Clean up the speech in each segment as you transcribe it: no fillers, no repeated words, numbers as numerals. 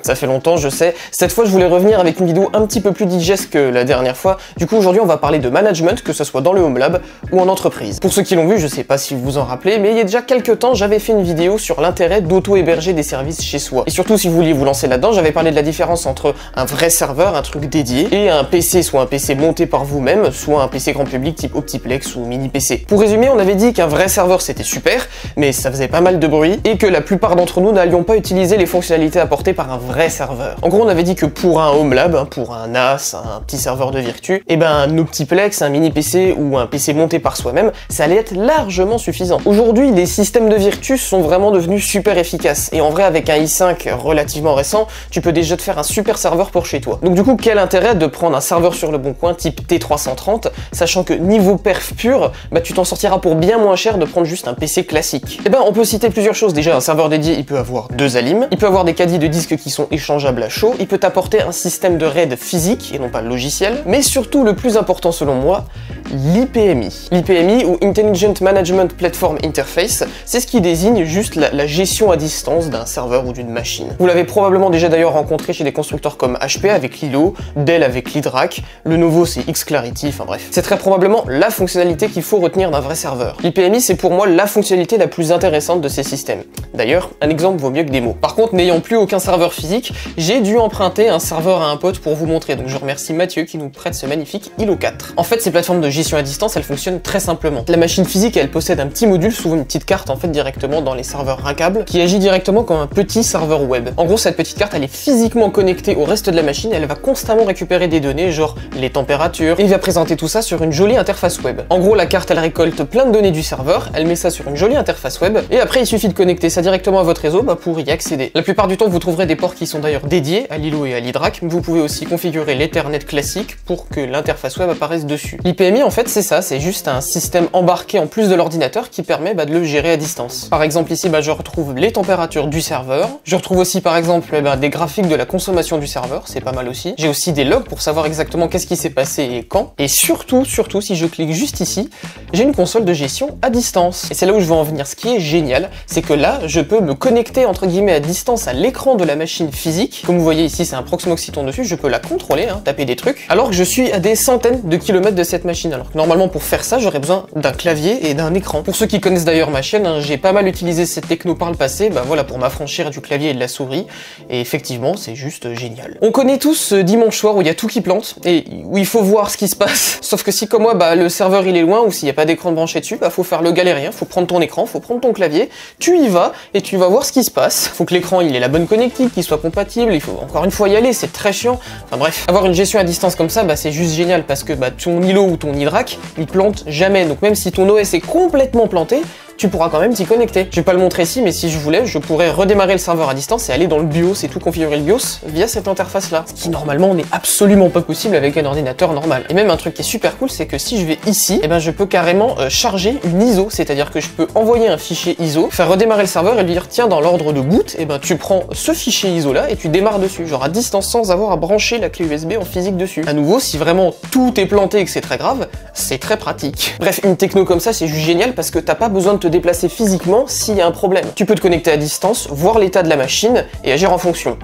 Ça fait longtemps, je sais. Cette fois, je voulais revenir avec une vidéo un petit peu plus digeste que la dernière fois. Du coup, aujourd'hui, on va parler de management, que ce soit dans le Home Lab ou en entreprise. Pour ceux qui l'ont vu, je sais pas si vous vous en rappelez, mais il y a déjà quelques temps, j'avais fait une vidéo sur l'intérêt d'auto-héberger des services chez soi. Et surtout, si vous vouliez vous lancer là-dedans, j'avais parlé de la différence entre un vrai serveur, un truc dédié, et un PC, soit un PC monté par vous-même, soit un PC grand public type Optiplex ou mini PC. Pour résumer, on avait dit qu'un vrai serveur c'était super, mais ça faisait pas mal de bruit, et que la plupart d'entre nous n'allions pas utiliser les fonctionnalités apportées par un vrai serveur. En gros, on avait dit que pour un Home Lab, pour un NAS, un petit serveur de Virtu, et ben un Optiplex, un mini PC ou un PC monté par soi-même, ça allait être largement suffisant. Aujourd'hui, les systèmes de Virtu sont vraiment devenus super efficaces, et en vrai, avec un i5 relativement récent, tu peux déjà te faire un super serveur pour chez toi. Donc du coup, quel intérêt de prendre un serveur sur le bon coin type T330, sachant que niveau perf pur, bah tu t'en sortiras pour bien moins cher de prendre juste un PC classique. Et ben on peut citer plusieurs choses. Déjà, un serveur dédié, il peut avoir 2 alims, il peut avoir des caddies de disques qui sont échangeables à chaud, il peut t'apporter un système de RAID physique et non pas logiciel, mais surtout le plus important selon moi, l'IPMI. L'IPMI ou Intelligent Management Platform Interface, c'est ce qui désigne juste la gestion à distance d'un serveur ou d'une machine. Vous l'avez probablement déjà d'ailleurs rencontré chez des constructeurs comme HP avec Lilo, Dell avec l'HydraC, Lenovo c'est Xclarity, enfin bref. C'est très probablement la fonctionnalité qu'il faut retenir d'un vrai serveur. L'IPMI c'est pour moi la fonctionnalité la plus intéressante de ces systèmes. D'ailleurs, un exemple vaut mieux que des mots. Par contre, n'ayant plus aucun serveur physique, j'ai dû emprunter un serveur à un pote pour vous montrer, donc je remercie Mathieu qui nous prête ce magnifique Hilo 4. En fait, ces plateformes de gestion à distance, elles fonctionnent très simplement. La machine physique, elle possède un petit module, souvent une petite carte en fait directement dans les serveurs rackables, qui agit directement comme un petit serveur web. En gros, cette petite carte, elle est physiquement connectée au reste de la machine et elle va constamment récupérer des données, genre les températures, et il va présenter tout ça sur une jolie interface web. En gros, la carte, elle récolte plein de données du serveur, elle met ça sur une jolie interface web, et après, il suffit de connecter ça directement à votre réseau pour y accéder. La plupart du temps, vous trouverez des ports qui sont d'ailleurs dédiés à Lilo et à l'HydraC, mais vous pouvez aussi configurer l'Ethernet classique pour que l'interface web apparaisse dessus. L'IPMI, en fait, c'est ça, c'est juste un système embarqué en plus de l'ordinateur qui permet de le gérer à distance. Par exemple, ici, je retrouve les températures du serveur, je retrouve aussi, par exemple, des graphiques de la consommation du serveur, c'est pas mal aussi. J'ai aussi des logs pour savoir exactement qu'est-ce qui s'est passé et quand. Et surtout, si je clique juste ici, j'ai une console de gestion à distance. Et c'est là où je veux en venir. Ce qui est génial, c'est que là, je peux me connecter entre guillemets à distance à l'écran de la machine physique. Comme vous voyez ici, c'est un Proxmox qui tourne dessus, je peux la contrôler, taper des trucs, alors que je suis à des centaines de kilomètres de cette machine. Alors que normalement, pour faire ça, j'aurais besoin d'un clavier et d'un écran. Pour ceux qui connaissent d'ailleurs ma chaîne, j'ai pas mal utilisé cette techno par le passé, voilà, pour m'affranchir du clavier et de la souris. Et effectivement, c'est juste génial. On connaît tous ce dimanche soir où il y a tout qui plante et où il faut voir ce qui se passe. Sauf que si comme moi, le serveur il est loin ou s'il n'y a pas d'écran de branché dessus, faut faire le galérien, faut prendre ton écran, faut prendre ton clavier, tu y vas et tu vas voir ce qui se passe. Faut que l'écran il ait la bonne connectique, qu'il soit compatible, il faut encore une fois y aller, c'est très chiant. Enfin bref, avoir une gestion à distance comme ça, c'est juste génial parce que ton Hilo ou ton HydraC, il plante jamais. Donc même si ton OS est complètement planté, tu pourras quand même t'y connecter. Je vais pas le montrer ici, mais si je voulais, je pourrais redémarrer le serveur à distance et aller dans le BIOS et tout configurer le BIOS via cette interface-là. Ce qui normalement n'est absolument pas possible avec un ordinateur normal. Et même un truc qui est super cool, c'est que si je vais ici, je peux carrément charger une ISO, c'est-à-dire que je peux envoyer un fichier ISO, faire redémarrer le serveur et lui dire tiens, dans l'ordre de boot, tu prends ce fichier ISO là et tu démarres dessus, genre à distance sans avoir à brancher la clé USB en physique dessus. À nouveau, si vraiment tout est planté et que c'est très grave, c'est très pratique. Bref, une techno comme ça, c'est juste génial parce que t'as pas besoin de te déplacer physiquement s'il y a un problème. Tu peux te connecter à distance, voir l'état de la machine et agir en fonction.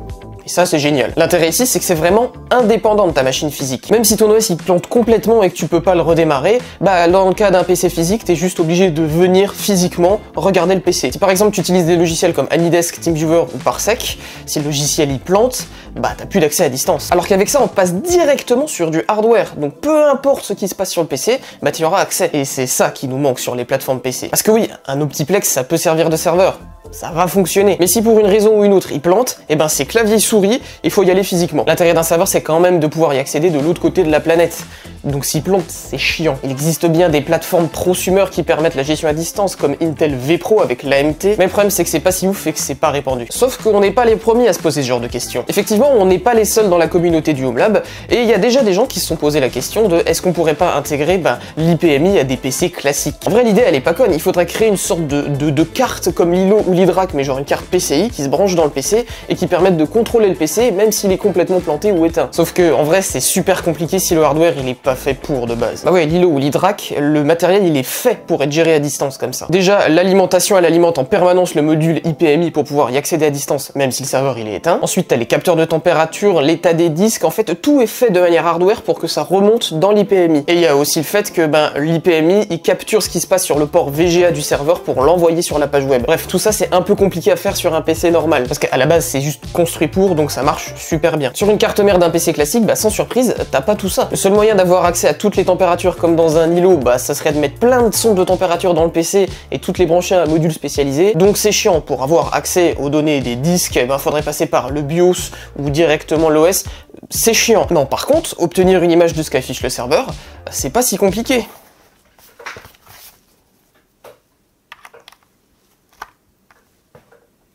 Et ça, c'est génial. L'intérêt ici, c'est que c'est vraiment indépendant de ta machine physique. Même si ton OS il plante complètement et que tu peux pas le redémarrer, dans le cas d'un PC physique, t'es juste obligé de venir physiquement regarder le PC. Si par exemple tu utilises des logiciels comme AnyDesk, TeamViewer ou Parsec, si le logiciel il plante, t'as plus d'accès à distance. Alors qu'avec ça, on passe directement sur du hardware. Donc peu importe ce qui se passe sur le PC, tu y auras accès. Et c'est ça qui nous manque sur les plateformes PC. Parce que oui, un Optiplex, ça peut servir de serveur. Ça va fonctionner. Mais si pour une raison ou une autre il plante, c'est clavier souris, il faut y aller physiquement. L'intérêt d'un serveur, c'est quand même de pouvoir y accéder de l'autre côté de la planète. Donc s'il plante, c'est chiant. Il existe bien des plateformes prosumer qui permettent la gestion à distance, comme Intel vPro avec l'AMT, mais le problème c'est que c'est pas si ouf et que c'est pas répandu. Sauf qu'on n'est pas les premiers à se poser ce genre de questions. Effectivement, on n'est pas les seuls dans la communauté du Home Lab, et il y a déjà des gens qui se sont posé la question de est-ce qu'on pourrait pas intégrer l'IPMI à des PC classiques. En vrai, l'idée elle est pas conne, il faudrait créer une sorte de carte comme Lilo ou l'HydraC, mais genre une carte PCI qui se branche dans le PC et qui permette de contrôler le PC même s'il est complètement planté ou éteint. Sauf que en vrai c'est super compliqué si le hardware il est pas fait pour de base. Bah ouais, l'ILO ou l'IDRAC, le matériel il est fait pour être géré à distance comme ça. Déjà l'alimentation elle alimente en permanence le module IPMI pour pouvoir y accéder à distance même si le serveur il est éteint. Ensuite t'as les capteurs de température, l'état des disques, en fait tout est fait de manière hardware pour que ça remonte dans l'IPMI. Et il y a aussi le fait que l'IPMI il capture ce qui se passe sur le port VGA du serveur pour l'envoyer sur la page web. Bref, tout ça c'est un peu compliqué à faire sur un PC normal parce qu'à la base c'est juste construit pour, donc ça marche super bien. Sur une carte mère d'un PC classique, sans surprise, t'as pas tout ça. Le seul moyen d'avoir accès à toutes les températures comme dans un îlot, ça serait de mettre plein de sondes de température dans le PC et toutes les brancher à un module spécialisé. Donc c'est chiant. Pour avoir accès aux données des disques, faudrait passer par le BIOS ou directement l'OS. C'est chiant. Non, par contre, obtenir une image de ce qu'affiche le serveur, c'est pas si compliqué.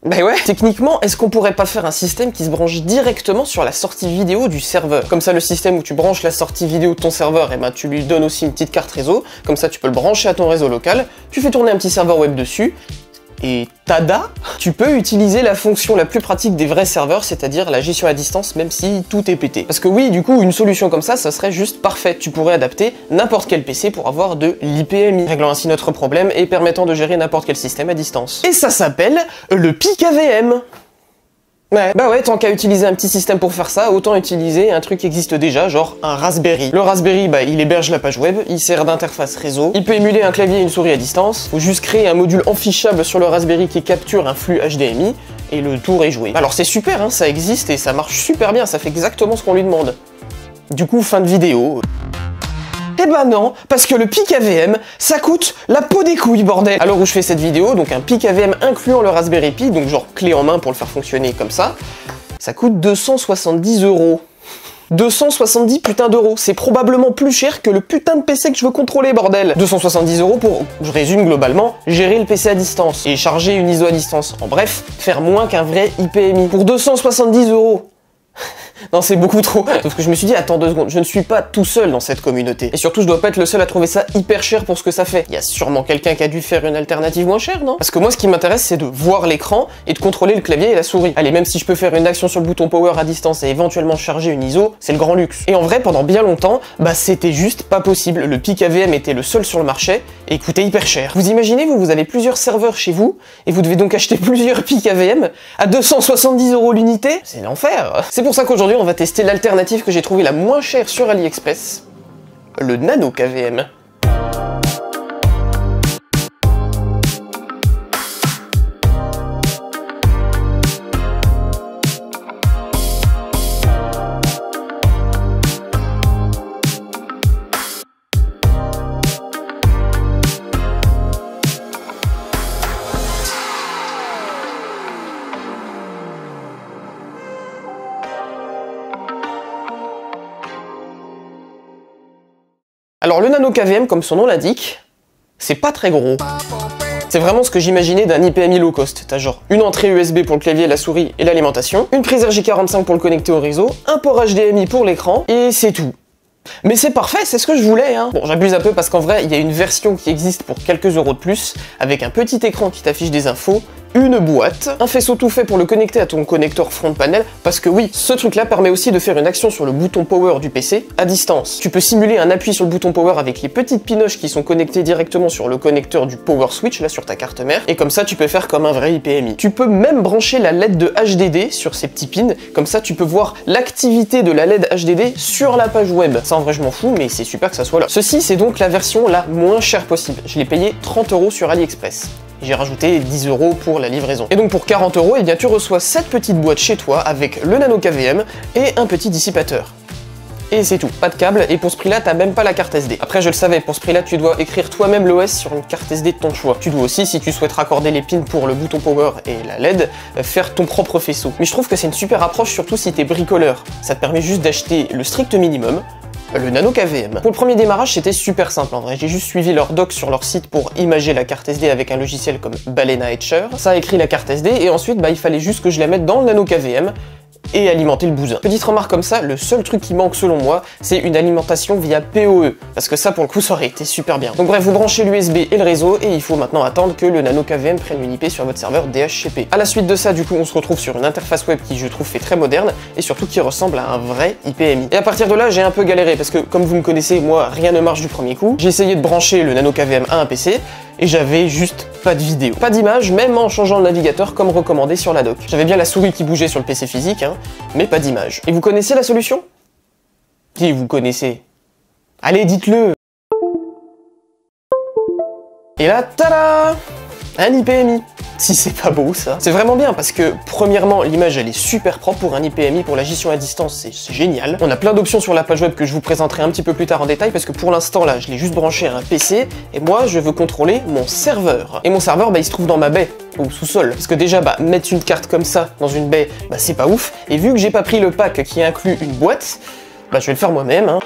Bah ouais, techniquement, est-ce qu'on pourrait pas faire un système qui se branche directement sur la sortie vidéo du serveur? Comme ça, le système où tu branches la sortie vidéo de ton serveur, tu lui donnes aussi une petite carte réseau, comme ça tu peux le brancher à ton réseau local, tu fais tourner un petit serveur web dessus, et tada, tu peux utiliser la fonction la plus pratique des vrais serveurs, c'est-à-dire la gestion à distance, même si tout est pété. Parce que oui, du coup, une solution comme ça serait juste parfait. Tu pourrais adapter n'importe quel PC pour avoir de l'IPMI, réglant ainsi notre problème et permettant de gérer n'importe quel système à distance. Et ça s'appelle le PIC-AVM. Ouais, bah ouais, tant qu'à utiliser un petit système pour faire ça, autant utiliser un truc qui existe déjà, genre un Raspberry. Le Raspberry, il héberge la page web, il sert d'interface réseau, il peut émuler un clavier et une souris à distance, faut juste créer un module enfichable sur le Raspberry qui capture un flux HDMI, et le tour est joué. Alors c'est super, ça existe et ça marche super bien, ça fait exactement ce qu'on lui demande. Du coup, fin de vidéo. Eh ben non, parce que le PIC-AVM, ça coûte la peau des couilles, bordel. À l'heure où je fais cette vidéo, donc un PIC-AVM incluant le Raspberry Pi, donc genre clé en main pour le faire fonctionner comme ça coûte 270 €. 270 putains d'euros, c'est probablement plus cher que le putain de PC que je veux contrôler, bordel. 270 € pour, je résume globalement, gérer le PC à distance et charger une ISO à distance. En bref, faire moins qu'un vrai IPMI. Pour 270 €. Non, c'est beaucoup trop. Sauf que je me suis dit, attends 2 secondes, je ne suis pas tout seul dans cette communauté. Et surtout, je dois pas être le seul à trouver ça hyper cher pour ce que ça fait. Il y a sûrement quelqu'un qui a dû faire une alternative moins chère, non? Parce que moi, ce qui m'intéresse, c'est de voir l'écran et de contrôler le clavier et la souris. Allez, même si je peux faire une action sur le bouton power à distance et éventuellement charger une ISO, c'est le grand luxe. Et en vrai, pendant bien longtemps, c'était juste pas possible. Le PIC-AVM était le seul sur le marché et coûtait hyper cher. Vous imaginez, vous avez plusieurs serveurs chez vous et vous devez donc acheter plusieurs PIC-AVM à 270 € l'unité? C'est l'enfer. C'est pour ça qu'aujourd'hui, on va tester l'alternative que j'ai trouvée la moins chère sur AliExpress, le Nano KVM. Alors le Nano KVM, comme son nom l'indique, c'est pas très gros. C'est vraiment ce que j'imaginais d'un IPMI low cost. T'as genre une entrée USB pour le clavier, la souris et l'alimentation, une prise RJ45 pour le connecter au réseau, un port HDMI pour l'écran, et c'est tout. Mais c'est parfait, c'est ce que je voulais, hein. Bon, j'abuse un peu parce qu'en vrai, il y a une version qui existe pour quelques euros de plus, avec un petit écran qui t'affiche des infos, une boîte, un faisceau tout fait pour le connecter à ton connecteur front panel, parce que oui, ce truc-là permet aussi de faire une action sur le bouton power du PC à distance. Tu peux simuler un appui sur le bouton power avec les petites pinoches qui sont connectées directement sur le connecteur du power switch, là sur ta carte mère, et comme ça tu peux faire comme un vrai IPMI. Tu peux même brancher la LED de HDD sur ces petits pins, comme ça tu peux voir l'activité de la LED HDD sur la page web. Ça en vrai je m'en fous, mais c'est super que ça soit là. Ceci c'est donc la version la moins chère possible. Je l'ai payé 30 € sur AliExpress. J'ai rajouté 10 € pour la livraison. Et donc pour 40 €, eh bien tu reçois cette petite boîte chez toi avec le Nano KVM et un petit dissipateur. Et c'est tout, pas de câble, et pour ce prix-là, t'as même pas la carte SD. Après, je le savais, pour ce prix-là, tu dois écrire toi-même l'OS sur une carte SD de ton choix. Tu dois aussi, si tu souhaites raccorder les pins pour le bouton power et la LED, faire ton propre faisceau. Mais je trouve que c'est une super approche, surtout si t'es bricoleur. Ça te permet juste d'acheter le strict minimum, le Nano KVM. Pour le premier démarrage, c'était super simple en vrai. J'ai juste suivi leur doc sur leur site pour imager la carte SD avec un logiciel comme Balena Etcher. Ça a écrit la carte SD et ensuite, il fallait juste que je la mette dans le Nano KVM et alimenter le bousin. Petite remarque comme ça, le seul truc qui manque selon moi, c'est une alimentation via PoE, parce que ça pour le coup ça aurait été super bien. Donc bref, vous branchez l'USB et le réseau, et il faut maintenant attendre que le Nano KVM prenne une IP sur votre serveur DHCP. À la suite de ça, du coup, on se retrouve sur une interface web qui je trouve fait très moderne, et surtout qui ressemble à un vrai IPMI. Et à partir de là, j'ai un peu galéré, parce que comme vous me connaissez, moi, rien ne marche du premier coup. J'ai essayé de brancher le Nano KVM à un PC, et j'avais juste pas de vidéo. Pas d'image, même en changeant le navigateur comme recommandé sur la doc. J'avais bien la souris qui bougeait sur le PC physique, hein, mais pas d'image. Et vous connaissez la solution? Si vous connaissez. Allez, dites-le! Et là, tada! Un IPMI. Si c'est pas beau ça. C'est vraiment bien parce que premièrement l'image elle est super propre pour un IPMI, pour la gestion à distance c'est génial. On a plein d'options sur la page web que je vous présenterai un petit peu plus tard en détail parce que pour l'instant là je l'ai juste branché à un PC et moi je veux contrôler mon serveur. Et mon serveur bah il se trouve dans ma baie au sous-sol. Parce que déjà bah mettre une carte comme ça dans une baie bah c'est pas ouf. Et vu que j'ai pas pris le pack qui inclut une boîte, bah je vais le faire moi-même hein.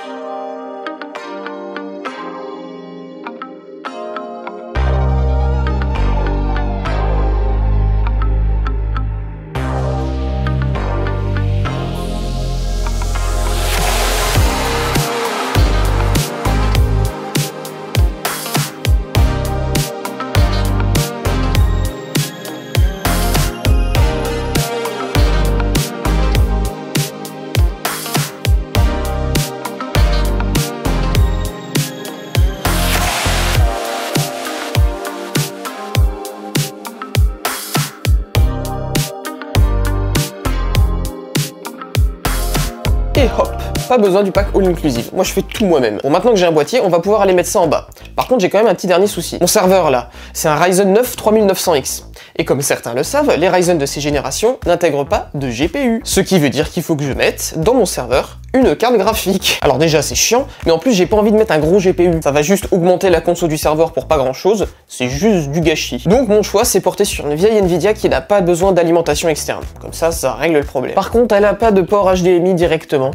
Et hop, pas besoin du pack all inclusive. Moi je fais tout moi-même. Bon, maintenant que j'ai un boîtier, on va pouvoir aller mettre ça en bas. Par contre, j'ai quand même un petit dernier souci. Mon serveur là, c'est un Ryzen 9 3900X. Et comme certains le savent, les Ryzen de ces générations n'intègrent pas de GPU. Ce qui veut dire qu'il faut que je mette dans mon serveur une carte graphique. Alors déjà c'est chiant, mais en plus j'ai pas envie de mettre un gros GPU. Ça va juste augmenter la conso du serveur pour pas grand chose, c'est juste du gâchis. Donc mon choix c'est porté sur une vieille Nvidia qui n'a pas besoin d'alimentation externe. Comme ça règle le problème. Par contre, elle a pas de port HDMI directement.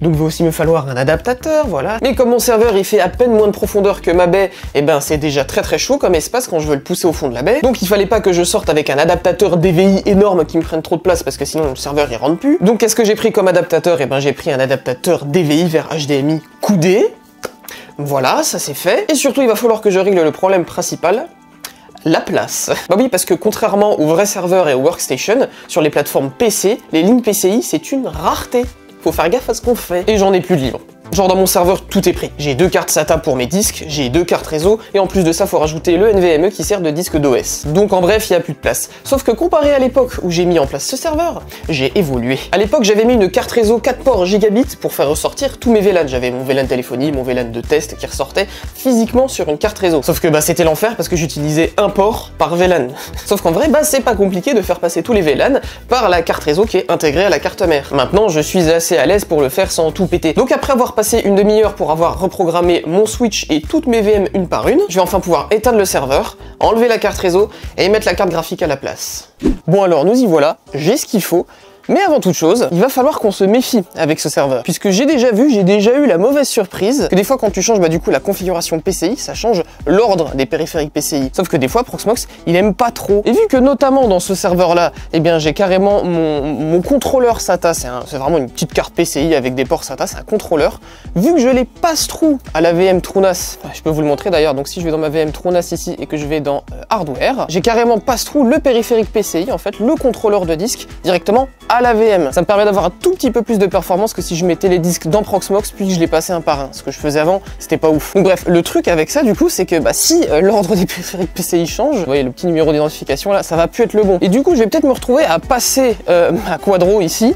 Donc il va aussi me falloir un adaptateur, voilà. Mais comme mon serveur il fait à peine moins de profondeur que ma baie, et ben c'est déjà très chaud comme espace quand je veux le pousser au fond de la baie. Donc il fallait pas que je sorte avec un adaptateur DVI énorme qui me prenne trop de place parce que sinon le serveur il rentre plus. Donc qu'est-ce que j'ai pris comme adaptateur? Et ben j'ai pris un adaptateur DVI vers HDMI coudé. Voilà, ça c'est fait. Et surtout il va falloir que je règle le problème principal. La place. Bah oui, parce que contrairement aux vrais serveurs et aux workstations, sur les plateformes PC, les lignes PCI c'est une rareté. Faut faire gaffe à ce qu'on fait. Et j'en ai plus de livres. Genre dans mon serveur, tout est pris. J'ai 2 cartes SATA pour mes disques, j'ai 2 cartes réseau, et en plus de ça, faut rajouter le NVMe qui sert de disque d'OS. Donc en bref, il n'y a plus de place. Sauf que comparé à l'époque où j'ai mis en place ce serveur, j'ai évolué. À l'époque, j'avais mis une carte réseau 4 ports gigabits pour faire ressortir tous mes VLAN. J'avais mon VLAN téléphonie, mon VLAN de test qui ressortait physiquement sur une carte réseau. Sauf que bah c'était l'enfer parce que j'utilisais un port par VLAN. Sauf qu'en vrai, bah c'est pas compliqué de faire passer tous les VLAN par la carte réseau qui est intégrée à la carte mère. Maintenant, je suis assez à l'aise pour le faire sans tout péter. Donc après avoir passé une demi-heure pour avoir reprogrammé mon switch et toutes mes VM une par une, je vais enfin pouvoir éteindre le serveur, enlever la carte réseau et mettre la carte graphique à la place. Bon alors nous y voilà, j'ai ce qu'il faut. Mais avant toute chose, il va falloir qu'on se méfie avec ce serveur. Puisque j'ai déjà eu la mauvaise surprise que des fois quand tu changes du coup la configuration PCI, ça change l'ordre des périphériques PCI. Sauf que des fois Proxmox, il aime pas trop. Et vu que notamment dans ce serveur là, eh bien j'ai carrément mon contrôleur SATA, c'est vraiment une petite carte PCI avec des ports SATA, c'est un contrôleur. Vu que je les passe-through à la VM TrueNAS, je peux vous le montrer d'ailleurs, donc si je vais dans ma VM TrueNAS ici et que je vais dans Hardware, j'ai carrément passe-through le périphérique PCI, en fait le contrôleur de disque, directement à la VM. Ça me permet d'avoir un tout petit peu plus de performance que si je mettais les disques dans Proxmox puis que je les passais un par un. Ce que je faisais avant, c'était pas ouf. Donc bref, le truc avec ça du coup, c'est que si l'ordre des périphériques PCI change, vous voyez le petit numéro d'identification là, ça va plus être le bon. Et du coup, je vais peut-être me retrouver à passer ma Quadro ici,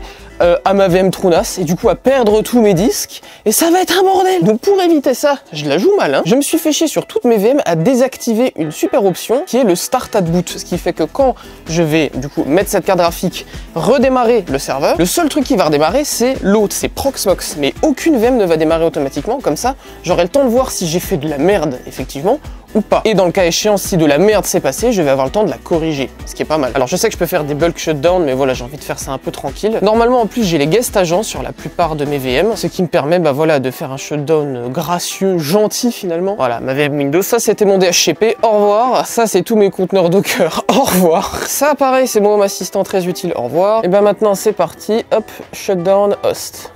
à ma VM TrueNAS et du coup à perdre tous mes disques et ça va être un bordel. Donc pour éviter ça, je la joue mal, hein. Je me suis fait chier sur toutes mes VM à désactiver une super option qui est le Start at Boot, ce qui fait que quand je vais du coup mettre cette carte graphique, redémarrer le serveur, le seul truc qui va redémarrer c'est l'autre, c'est Proxmox, mais aucune VM ne va démarrer automatiquement. Comme ça j'aurai le temps de voir si j'ai fait de la merde effectivement ou pas. Et dans le cas échéant, si de la merde s'est passée, je vais avoir le temps de la corriger, ce qui est pas mal. Alors je sais que je peux faire des bulk shutdowns, mais voilà, j'ai envie de faire ça un peu tranquille. Normalement, en plus, j'ai les guest agents sur la plupart de mes VM, ce qui me permet, bah voilà, de faire un shutdown gracieux, gentil finalement. Voilà, ma VM Windows, ça c'était mon DHCP, au revoir. Ça c'est tous mes conteneurs Docker, au revoir. Ça pareil, c'est mon home assistant très utile, au revoir. Et ben maintenant c'est parti, hop, shutdown host.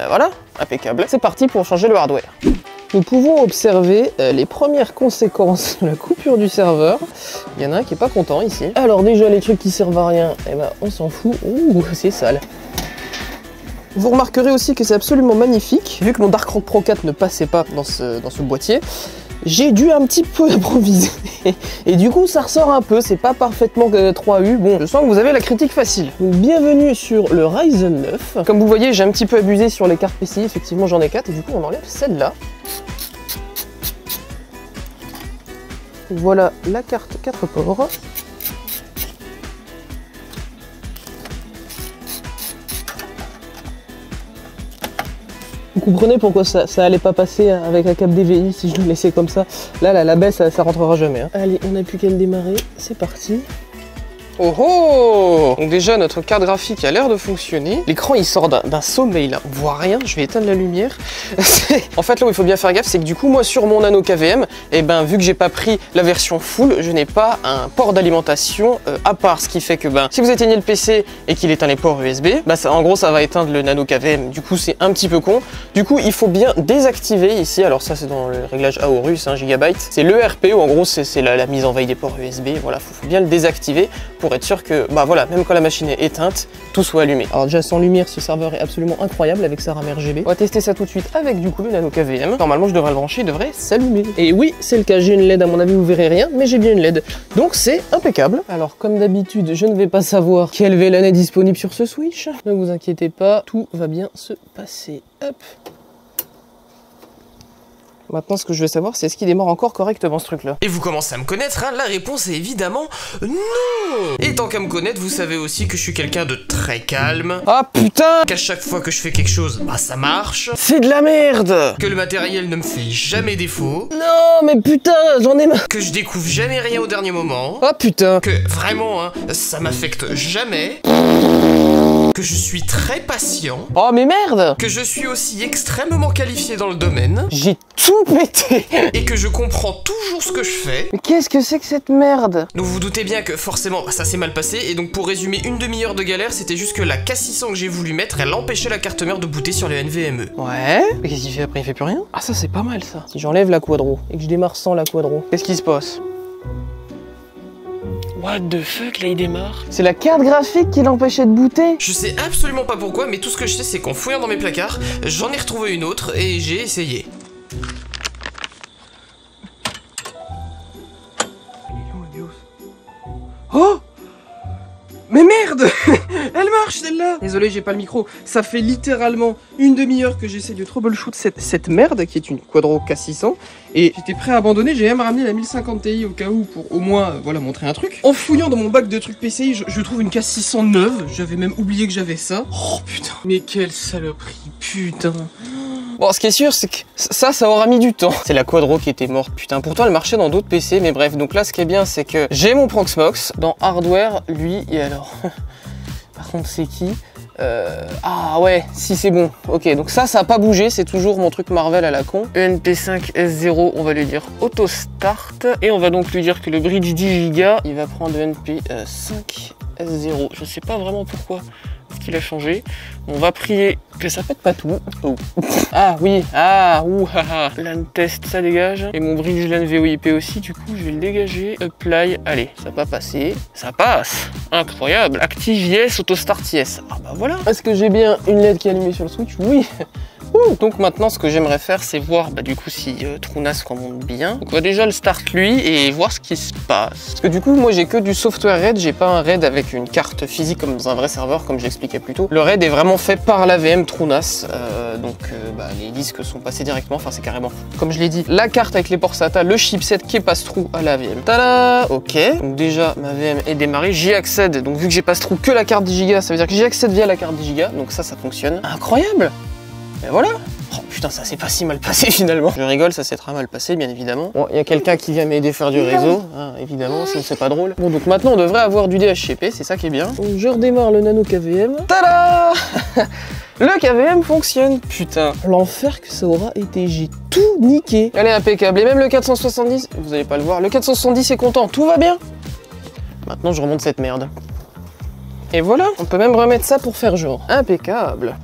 Voilà, impeccable. C'est parti pour changer le hardware. Nous pouvons observer les premières conséquences de la coupure du serveur. Il y en a un qui est pas content ici. Alors déjà les trucs qui servent à rien, eh ben on s'en fout. Ouh, c'est sale. Vous remarquerez aussi que c'est absolument magnifique. Vu que mon Dark Rock Pro 4 ne passait pas dans ce boîtier, j'ai dû un petit peu improviser. Et du coup, ça ressort un peu. C'est pas parfaitement 3U. Bon, je sens que vous avez la critique facile. Donc, bienvenue sur le Ryzen 9. Comme vous voyez, j'ai un petit peu abusé sur les cartes PCI. Effectivement, j'en ai 4. Et du coup, on enlève celle-là. Voilà la carte 4 ports. Vous comprenez pourquoi ça allait pas passer avec un câble DVI si je le laissais comme ça. Là, la baisse, ça rentrera jamais. Hein. Allez, on n'a plus qu'à le démarrer. C'est parti. Oh oh! Donc déjà, notre carte graphique a l'air de fonctionner. L'écran, il sort d'un sommeil, là. On voit rien, je vais éteindre la lumière. En fait, là où il faut bien faire gaffe, c'est que du coup, moi, sur mon Nano KVM, eh ben, vu que j'ai pas pris la version full, je n'ai pas un port d'alimentation à part. Ce qui fait que, si vous éteignez le PC et qu'il éteint les ports USB, en gros, ça va éteindre le Nano KVM. Du coup, c'est un petit peu con. Du coup, il faut bien désactiver ici. Alors ça, c'est dans le réglage Aorus, 1 GB. C'est l'ERP, où en gros, c'est la mise en veille des ports USB. Voilà, faut bien le désactiver pour être sûr que, voilà, même quand la machine est éteinte, tout soit allumé. Alors déjà, sans lumière, ce serveur est absolument incroyable avec sa RAM RGB. On va tester ça tout de suite avec du coup le Nano KVM. Normalement, je devrais le brancher, il devrait s'allumer. Et oui, c'est le cas, j'ai une LED, à mon avis, vous verrez rien, mais j'ai bien une LED. Donc c'est impeccable. Alors, comme d'habitude, je ne vais pas savoir quelle VLAN est disponible sur ce switch. Ne vous inquiétez pas, tout va bien se passer. Hop. Maintenant, ce que je veux savoir, c'est est-ce qu'il démarre encore correctement ce truc-là. Et vous commencez à me connaître, hein, la réponse est évidemment non. Et tant qu'à me connaître, vous savez aussi que je suis quelqu'un de très calme. Ah putain! Qu'à chaque fois que je fais quelque chose, ça marche. C'est de la merde! Que le matériel ne me fait jamais défaut. Non, mais putain, j'en ai marre! Que je découvre jamais rien au dernier moment. Ah putain! Que vraiment, hein, ça m'affecte jamais. Que je suis très patient. Oh mais merde! Que je suis aussi extrêmement qualifié dans le domaine. J'ai tout pété! Et que je comprends toujours ce que je fais. Mais qu'est-ce que c'est que cette merde? Donc vous vous doutez bien que forcément ça s'est mal passé. Et donc pour résumer, une demi-heure de galère, c'était juste que la K600 que j'ai voulu mettre, elle empêchait la carte mère de booter sur le NVMe. Ouais. Mais qu'est-ce qu'il fait après? Il fait plus rien? Ah ça c'est pas mal ça. Si j'enlève la quadro et que je démarre sans la quadro, qu'est-ce qui se passe? What the fuck, là il démarre. C'est la carte graphique qui l'empêchait de booter. Je sais absolument pas pourquoi, mais tout ce que je sais c'est qu'en fouillant dans mes placards, j'en ai retrouvé une autre et j'ai essayé. Oh! Mais merde! Elle marche celle-là! Désolé, j'ai pas le micro. Ça fait littéralement une demi-heure que j'essaie de troubleshoot cette merde qui est une Quadro K600. Et j'étais prêt à abandonner, j'ai même ramené la 1050 Ti au cas où pour au moins voilà, montrer un truc. En fouillant dans mon bac de trucs PCI, je trouve une K600 neuve. J'avais même oublié que j'avais ça. Oh putain, mais quelle saloperie, putain. Bon, ce qui est sûr, c'est que ça aura mis du temps. C'est la Quadro qui était morte, putain. Pourtant, elle marchait dans d'autres PC, mais bref. Donc là, ce qui est bien, c'est que j'ai mon Proxmox. Dans Hardware, lui, et alors... Par contre, c'est qui ah ouais, si c'est bon. Ok, donc ça a pas bougé, c'est toujours mon truc Marvel à la con. ENP5 S0, on va lui dire Auto Start. Et on va donc lui dire que le bridge 10 Go, il va prendre ENP5 S0. Je sais pas vraiment pourquoi ce qu'il a changé. On va prier que ça pète pas tout. Oh. Ah oui, ah, ouh, haha. LAN test, ça dégage. Et mon bridge LAN VoIP aussi, du coup, je vais le dégager. Apply, allez, ça va passer. Ça passe. Incroyable. Active yes, auto start yes. Ah bah voilà. Est-ce que j'ai bien une LED qui est allumée sur le switch? Oui. Donc maintenant, ce que j'aimerais faire, c'est voir du coup si TrueNAS remonte bien. Donc on va déjà le start lui et voir ce qui se passe. Parce que du coup, moi j'ai que du software RAID, j'ai pas un RAID avec une carte physique comme dans un vrai serveur, comme j'expliquais plus tôt. Le RAID est vraiment fait par la VM TrueNAS, les disques sont passés directement, enfin c'est carrément, comme je l'ai dit, la carte avec les ports SATA, le chipset qui est passe-trou à la VM. Tada! Ok, donc déjà ma VM est démarrée, j'y accède, donc vu que j'ai passe-trou que la carte 10 Go, ça veut dire que j'y accède via la carte 10 Go, donc ça fonctionne. Incroyable! Mais voilà. Oh putain, ça s'est pas si mal passé finalement. Je rigole, ça s'est très mal passé bien évidemment. Bon, il y a quelqu'un qui vient m'aider à faire du réseau, hein, évidemment, sinon c'est pas drôle. Bon, donc maintenant on devrait avoir du DHCP, c'est ça qui est bien. Donc je redémarre le nano KVM. Tada. Le KVM fonctionne, putain. L'enfer que ça aura été, j'ai tout niqué. Allez, impeccable. Et même le 470, vous allez pas le voir, le 470 est content, tout va bien. Maintenant je remonte cette merde. Et voilà, on peut même remettre ça pour faire genre. Impeccable.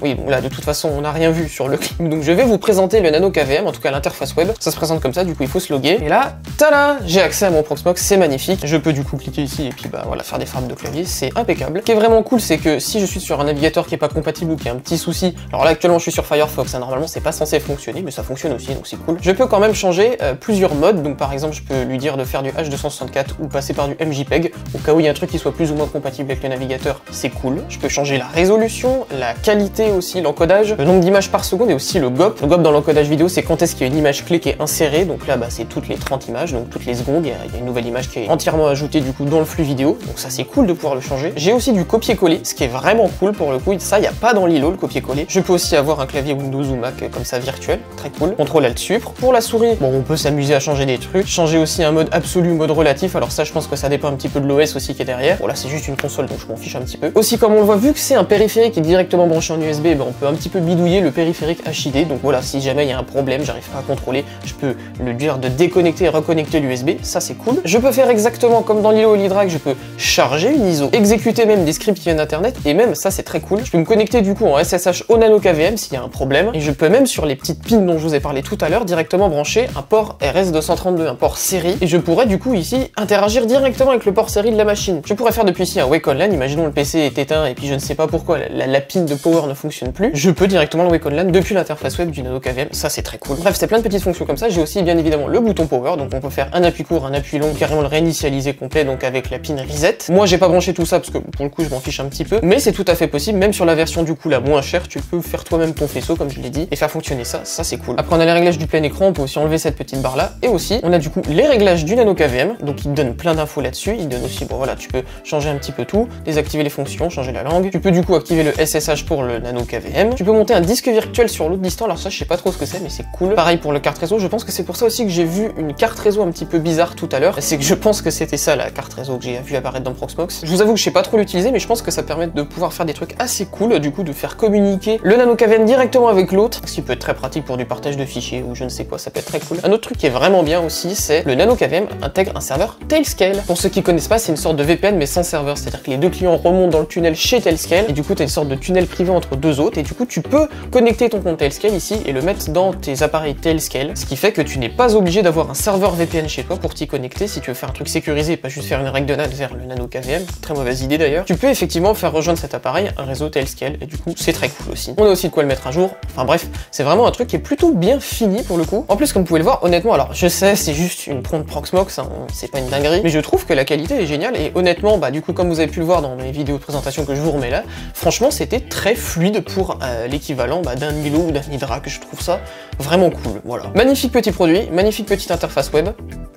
Oui, bon là de toute façon on n'a rien vu sur le clip, donc je vais vous présenter le nano KVM, en tout cas l'interface web. Ça se présente comme ça, du coup il faut se loguer. Et là, tada, j'ai accès à mon Proxmox, c'est magnifique. Je peux du coup cliquer ici et puis bah voilà, faire des frappes de clavier, c'est impeccable. Ce qui est vraiment cool, c'est que si je suis sur un navigateur qui est pas compatible ou qui a un petit souci, alors là actuellement je suis sur Firefox, hein, normalement c'est pas censé fonctionner, mais ça fonctionne aussi, donc c'est cool. Je peux quand même changer plusieurs modes, donc par exemple je peux lui dire de faire du H264 ou passer par du MJPEG, au cas où il y a un truc qui soit plus ou moins compatible avec le navigateur, c'est cool. Je peux changer la résolution, la qualité aussi, l'encodage, le nombre d'images par seconde et aussi le GOP. Le GOP dans l'encodage vidéo, c'est quand est-ce qu'il y a une image clé qui est insérée, donc là bah, c'est toutes les 30 images, donc toutes les secondes, il y a une nouvelle image qui est entièrement ajoutée du coup dans le flux vidéo, donc ça c'est cool de pouvoir le changer. J'ai aussi du copier-coller, ce qui est vraiment cool pour le coup, ça il n'y a pas dans Lilo le copier-coller. Je peux aussi avoir un clavier Windows ou Mac comme ça virtuel, très cool. Contrôle Alt Supre. Pour la souris, bon on peut s'amuser à changer des trucs, changer aussi un mode absolu, mode relatif, alors ça je pense que ça dépend un petit peu de l'OS aussi qui est derrière. Bon là c'est juste une console donc je m'en fiche un petit peu. Aussi comme on le voit, vu que c'est un périphérique qui est directement branché en USB, ben, on peut un petit peu bidouiller le périphérique HID, donc voilà, si jamais il y a un problème, j'arrive pas à contrôler, je peux le dire de déconnecter et reconnecter l'USB, ça c'est cool. Je peux faire exactement comme dans Lilo Holy Drag, je peux charger une ISO, exécuter même des scripts qui viennent d'internet, et même ça c'est très cool, je peux me connecter du coup en SSH au nano KVM s'il y a un problème, et je peux même sur les petites pins dont je vous ai parlé tout à l'heure, directement brancher un port RS232, un port série, et je pourrais du coup ici interagir directement avec le port série de la machine. Je pourrais faire depuis ici un wake on LAN, imaginons le PC est éteint et puis je ne sais pas pourquoi la pin de power ne fonctionne plus, je peux directement le wake on LAN depuis l'interface web du nano KVM, ça c'est très cool. Bref, c'est plein de petites fonctions comme ça. J'ai aussi bien évidemment le bouton power, donc on peut faire un appui court, un appui long, carrément le réinitialiser complet, donc avec la pin reset. Moi j'ai pas branché tout ça parce que pour le coup je m'en fiche un petit peu, mais c'est tout à fait possible, même sur la version du coup la moins chère, tu peux faire toi-même ton faisceau comme je l'ai dit, et faire fonctionner ça, ça c'est cool. Après on a les réglages du plein écran, on peut aussi enlever cette petite barre là, et aussi on a du coup les réglages du nano KVM, donc il donne plein d'infos là-dessus, il donne aussi, bon voilà, tu peux changer un petit peu tout, désactiver les fonctions, changer la langue, tu peux du coup activer le SSH pour le nano KVM, tu peux monter un disque virtuel sur l'autre distant, alors ça je sais pas trop ce que c'est, mais c'est cool. Pareil pour le carte réseau, je pense que c'est pour ça aussi que j'ai vu une carte réseau un petit peu bizarre tout à l'heure, c'est que je pense que c'était ça la carte réseau que j'ai vu apparaître dans Proxmox. Je vous avoue que je sais pas trop l'utiliser, mais je pense que ça permet de pouvoir faire des trucs assez cool, du coup de faire communiquer le nano KVM directement avec l'autre, ce qui peut être très pratique pour du partage de fichiers ou je ne sais quoi, ça peut être très cool. Un autre truc qui est vraiment bien aussi, c'est le nano KVM intègre un serveur Tailscale. Pour ceux qui connaissent pas, c'est une sorte de VPN mais sans serveur, c'est-à-dire que les deux clients remontent dans le tunnel chez Tailscale et du coup t'as une sorte de tunnel privé entre deux autres et du coup tu peux connecter ton compte Tailscale ici et le mettre dans tes appareils Tailscale, ce qui fait que tu n'es pas obligé d'avoir un serveur VPN chez toi pour t'y connecter si tu veux faire un truc sécurisé et pas juste faire une règle de NAT vers le nano KVM, très mauvaise idée d'ailleurs. Tu peux effectivement faire rejoindre cet appareil un réseau Tailscale et du coup c'est très cool aussi. On a aussi de quoi le mettre à jour, enfin bref, c'est vraiment un truc qui est plutôt bien fini pour le coup. En plus comme vous pouvez le voir, honnêtement, alors je sais c'est juste une prompt Proxmox, hein, c'est pas une dinguerie, mais je trouve que la qualité est géniale et honnêtement, bah du coup comme vous avez pu le voir dans mes vidéos de présentation que je vous remets là, franchement c'était très fluide pour l'équivalent d'un Lilo ou d'un Hydra, que je trouve ça vraiment cool, voilà. Magnifique petit produit, magnifique petite interface web,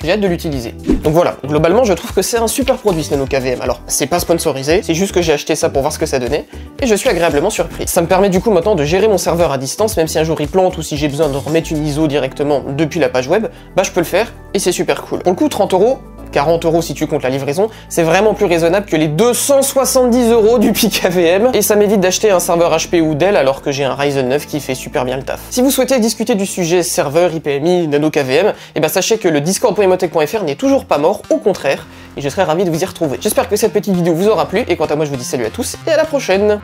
j'ai hâte de l'utiliser. Donc voilà, globalement je trouve que c'est un super produit ce nano KVM. Alors c'est pas sponsorisé, c'est juste que j'ai acheté ça pour voir ce que ça donnait, et je suis agréablement surpris. Ça me permet du coup maintenant de gérer mon serveur à distance, même si un jour il plante ou si j'ai besoin de remettre une ISO directement depuis la page web, bah je peux le faire, et c'est super cool. Pour le coup 30 €, 40 € si tu comptes la livraison, c'est vraiment plus raisonnable que les 270 € du PiCAVM, et ça m'évite d'acheter un serveur HP ou Dell alors que j'ai un Ryzen 9 qui fait super bien le taf. Si vous souhaitez discuter du sujet serveur, IPMI, nano KVM, et ben sachez que le discord.emotech.fr n'est toujours pas mort, au contraire, et je serais ravi de vous y retrouver. J'espère que cette petite vidéo vous aura plu, et quant à moi je vous dis salut à tous, et à la prochaine.